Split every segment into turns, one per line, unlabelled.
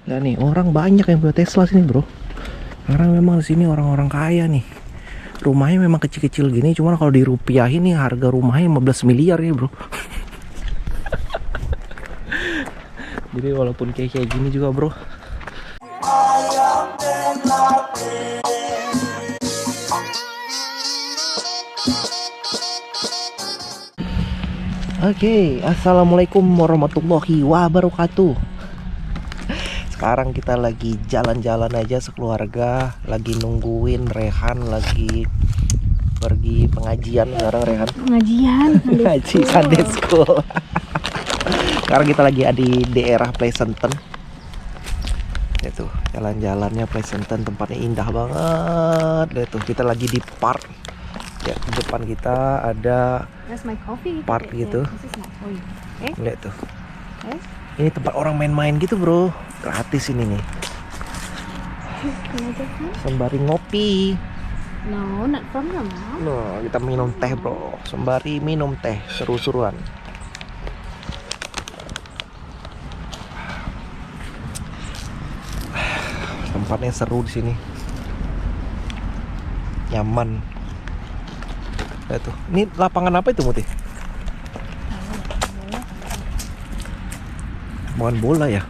Nah nih, orang banyak yang punya Tesla sini, bro. Karena memang di sini orang-orang kaya nih. Rumahnya memang kecil-kecil gini, cuman kalau dirupiahin nih harga rumahnya 15 miliar ya, bro. Jadi walaupun kayak gini juga, bro. Oke, assalamualaikum warahmatullahi wabarakatuh. Sekarang kita lagi jalan-jalan aja sekeluarga, lagi nungguin Rehan lagi pergi pengajian sekarang. Rehan
Pengajian
ngaji Sunday School. Sekarang kita lagi ada di daerah Pleasanton. Itu jalan-jalannya Pleasanton, tempatnya indah banget. Itu kita lagi di park. Ya, di depan kita ada
That's my coffee.
park gitu.
This is not for you. Okay?
Lihat tuh.
Okay?
Ini tempat orang main-main gitu, bro. Gratis ini nih.
Can I get some?
Sembari ngopi.
No, not from your mom.
Nah, kita minum teh, bro. Sembari minum teh, seru-seruan. Tempatnya seru di sini. Nyaman. Lihat tuh. Ini lapangan apa itu, Muti? Lapangan bola ya?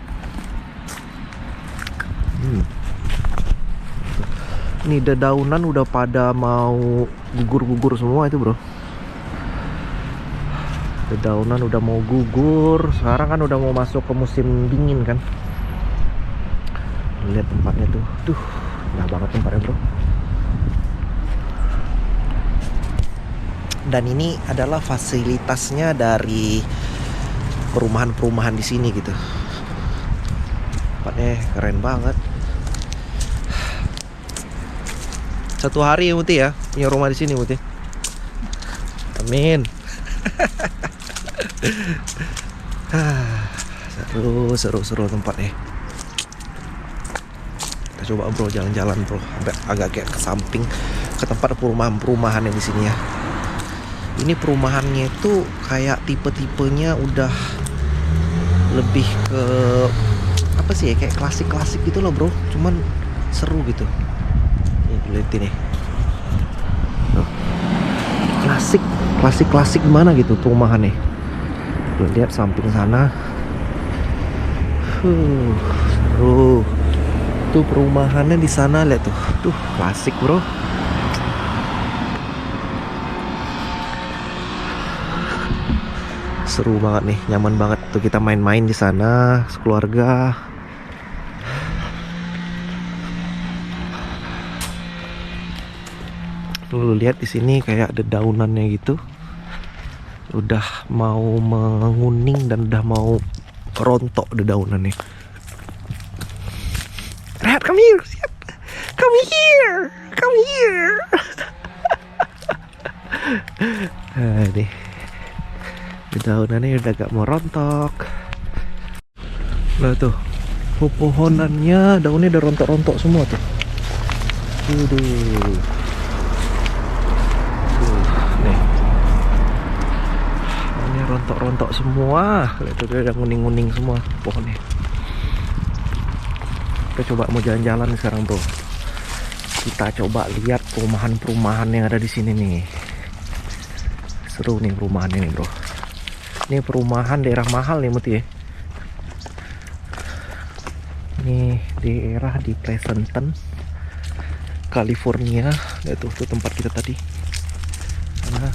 Ini dedaunan udah pada mau gugur-gugur semua itu, bro. Dedaunan udah mau gugur. Sekarang kan udah mau masuk ke musim dingin kan. Lihat tempatnya tuh. Duh, indah banget tempatnya, bro. Dan ini adalah fasilitasnya dari perumahan-perumahan di sini gitu. Tempatnya keren banget. Satu hari ya, Muti ya, punya rumah di sini, Muti. Amin. Seru tempatnya. Kita coba, bro, jalan-jalan, bro. Agak kayak ke samping, ke tempat perumahan-perumahan yang di sini ya. Ini perumahannya itu kayak tipe-tipenya udah lebih ke apa sih ya, kayak klasik-klasik gitu loh, bro. Cuman seru gitu. Nih, lihat ini. Tuh. Klasik gimana gitu perumahannya. Tuh, lihat samping sana. Seru. Tuh perumahannya di sana, lihat tuh. Tuh, klasik, bro. Seru banget nih, nyaman banget tuh kita main-main di sana sekeluarga. Lu lihat di sini kayak ada daunannya gitu. Udah mau menguning dan udah mau rontok daunannya. Rehat, come here, siap. Come here. Nih. Daunannya udah gak mau rontok. Nah tuh, pepohonannya daunnya udah rontok-rontok semua tuh. Nih. Daunnya rontok-rontok semua. Lihat tuh, udah nguning-nguning semua pohonnya. Kita coba mau jalan-jalan sekarang, bro. Kita coba lihat perumahan-perumahan yang ada di sini nih. Seru nih perumahannya nih, bro. Ini perumahan daerah mahal nih, Muti ya. Ini daerah di Pleasanton, California. Itu tuh tempat kita tadi. Nah.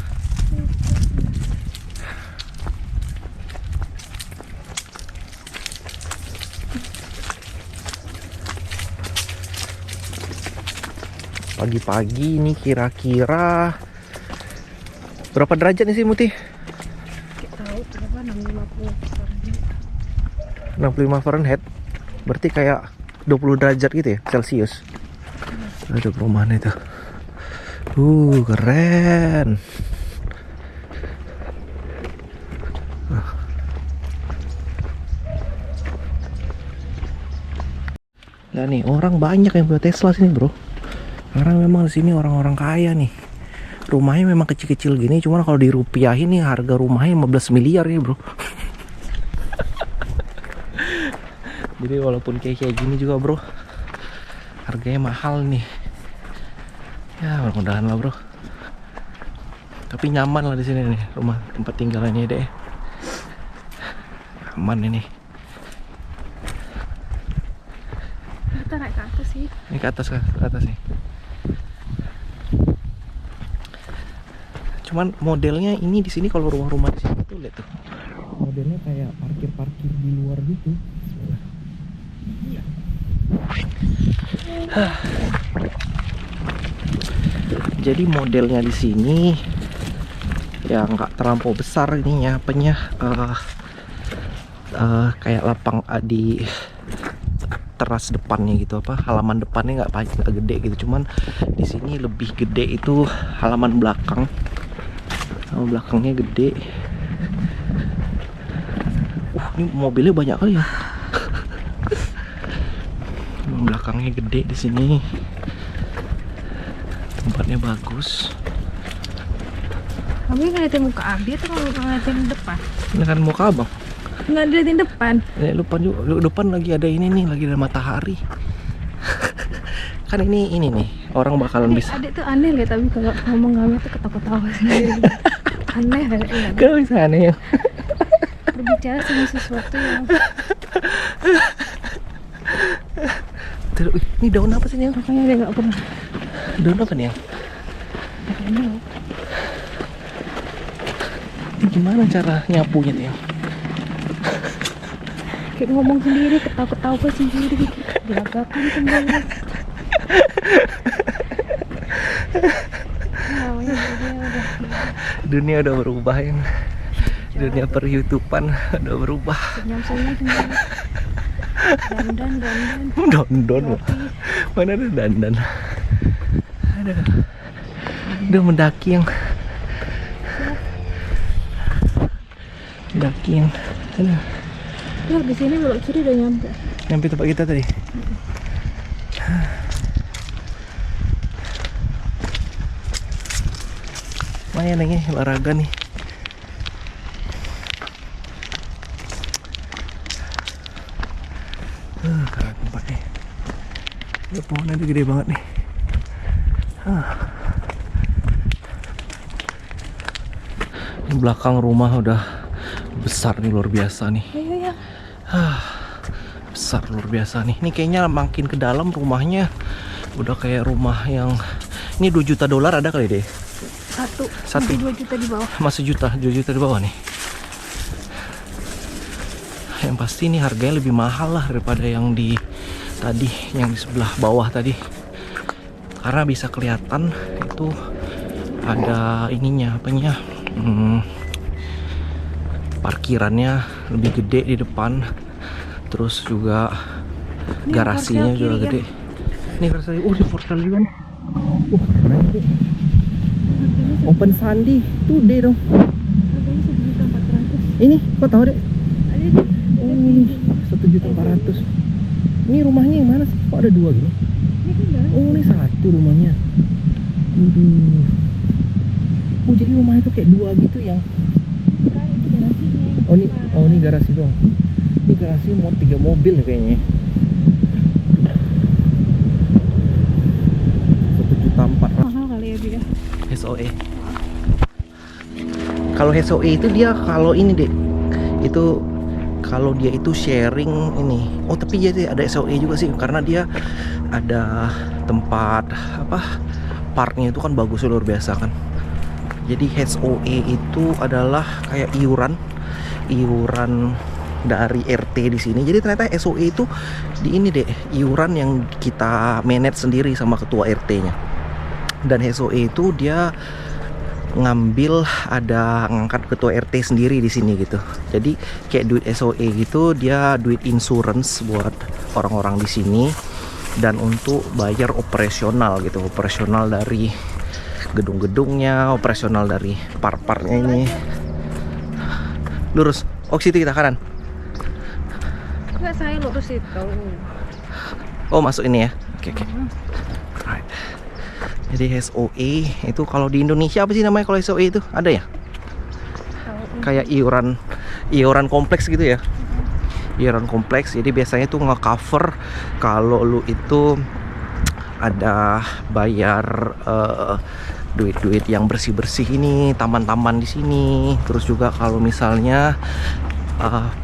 Pagi-pagi ini kira-kira berapa derajat nih sih, Muti? 65 Fahrenheit. Berarti kayak 20 derajat gitu ya, Celcius. Ada perumahan itu. Keren. Nah nih, orang banyak yang punya Tesla sini, bro. Karena memang di sini orang-orang kaya nih. Rumahnya memang kecil-kecil gini, cuman kalau dirupiahin nih harga rumahnya 15 miliar ya, bro. Jadi walaupun kayak gini juga bro, harganya mahal nih. Ya mudah-mudahan lah bro. Tapi nyaman lah di sini nih rumah tempat tinggalannya deh. Aman ini.
Kita naik ke atas sih.
Ini ke atas nih. Cuman modelnya ini di sini kalau rumah-rumah di sini tuh lihat tuh. Modelnya kayak parkir di luar gitu. Jadi modelnya di sini ya nggak terlampau besar ininya apanya, kayak lapang di teras depannya gitu, apa halaman depannya nggak gede gitu. Cuman di sini lebih gede itu halaman belakang. Halaman belakangnya gede. Ini mobilnya banyak kali ya. Halaman belakangnya gede di sini. Tempatnya bagus.
Kamu ngeliatin muka Abi atau kalau ngeliatin depan?
Ini kan muka abang.
Nggak diliatin depan.
Depan lagi ada ini nih, lagi ada matahari. Kan ini nih orang bakalan bisa.
Adik tuh aneh lihat tapi kalau ngomong kami tuh ketawa-ketawa sendiri. Aneh ya.
Kenapa bisa aneh ya?
Berbicara sama sesuatu yang
Terus, ini daun apa sih nih?
makanya dia nggak pernah.
Daun apa nih?
Ini
Ini gimana cara nyapunya tuh ya?
kayak ngomong sendiri, ketawa-ketawa sendiri, gelagapan sendiri. Namanya
Dunia udah berubah ya. Dunia per-YouTubean udah berubah.
senyum-senyum sendiri. Dandan.
Dandan. Mana ada dandan? Ada. Udah mendaki yang ada.
Ya di sini belok kiri udah nyampe.
Nyampe tempat kita tadi. Lumayan nih olahraga nih. Keren tempatnya. Ya pohonnya tuh gede banget nih. Di belakang rumah udah besar nih, luar biasa nih.
Ayo.
Besar luar biasa nih. Ini kayaknya makin ke dalam rumahnya udah kayak rumah yang ini $2 juta ada kali deh.
Satu.
Satu.
2 juta di bawah.
Masih 2 juta di bawah nih. Yang pasti ini harganya lebih mahal lah daripada yang di tadi, yang di sebelah bawah tadi. Karena bisa kelihatan itu ada ininya, apanya? Parkirannya lebih gede di depan. Terus juga
Ini
garasinya
Korsel
juga
kiri,
gede. Ini garasi, di portal juga nih. Keren tuh. Open Sandi tuh deh dong.
Harganya 1.400.000.
Ini kok tahu deh?
Ada di
Oh, 1.400.000. Ini rumahnya yang mana sih? Kok ada dua gitu?
ini kan jalan.
Oh, ini satu rumahnya. Oh, jadi rumah itu kayak dua gitu yang.
Kan itu garasinya.
Oh, ini garasi doang. Ini garasi mau 3 mobil ya kayaknya. 1.400.000
Mahal kali ya dia.
SOE. Kalau SOE itu dia kalau ini deh, itu kalau dia itu sharing ini. Oh, tapi dia ada SOE juga sih karena dia ada tempat apa? Parknya itu kan bagus luar biasa kan. Jadi SOE itu adalah kayak iuran dari RT di sini. Jadi ternyata SOE itu di ini deh, iuran yang kita manage sendiri sama ketua RT-nya. Dan SOE itu dia ngangkat ketua RT sendiri di sini gitu. Jadi kayak duit SOE gitu, dia duit insurance buat orang-orang di sini dan untuk bayar operasional gitu, operasional dari gedung-gedungnya, operasional dari par-parnya ini. Lurus, situ kita kanan.
Enggak, saya lurus itu.
Oh, masuk ini ya. Oke. Right. Jadi SOE itu kalau di Indonesia apa sih namanya kalau SOE itu? Ada ya? Kayak iuran kompleks gitu ya. iuran kompleks. Jadi biasanya tuh nge-cover kalau lu itu ada bayar duit-duit yang bersih-bersih ini, taman-taman di sini. Terus juga kalau misalnya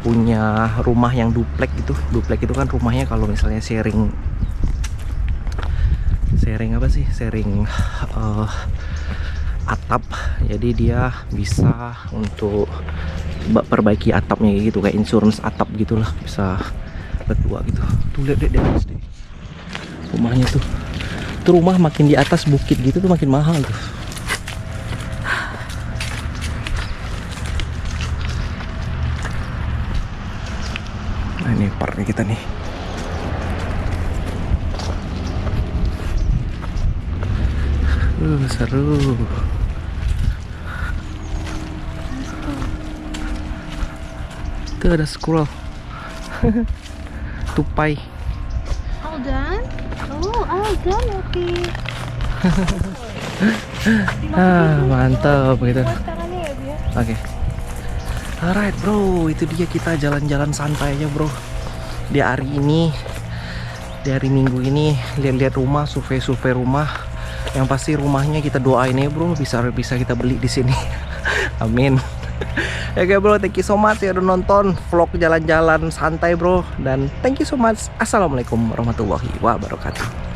punya rumah yang duplek gitu. Duplek itu kan rumahnya kalau misalnya sharing apa sih? Sharing atap. Jadi dia bisa untuk perbaiki atapnya gitu, kayak insurance atap gitulah, bisa berdua gitu. Tuh lihat deh di atas deh. Rumahnya tuh. Itu rumah makin di atas bukit gitu tuh makin mahal tuh. Nah, ini partnya kita nih. Seru. Tuh ada squirrel. Tupai.
All done? Oh, all done. Okay.
Mantap gitu.
Buat tangannya ya, Bia.
Oke. Alright bro, itu dia kita jalan-jalan santai aja bro. Di hari ini, di hari Minggu ini, lihat-lihat rumah, survei-survei rumah. Yang pasti rumahnya kita doain ya bro, bisa kita beli di sini. Amin. Oke bro, thank you so much ya udah nonton vlog jalan-jalan santai bro. Dan thank you so much. Assalamualaikum warahmatullahi wabarakatuh.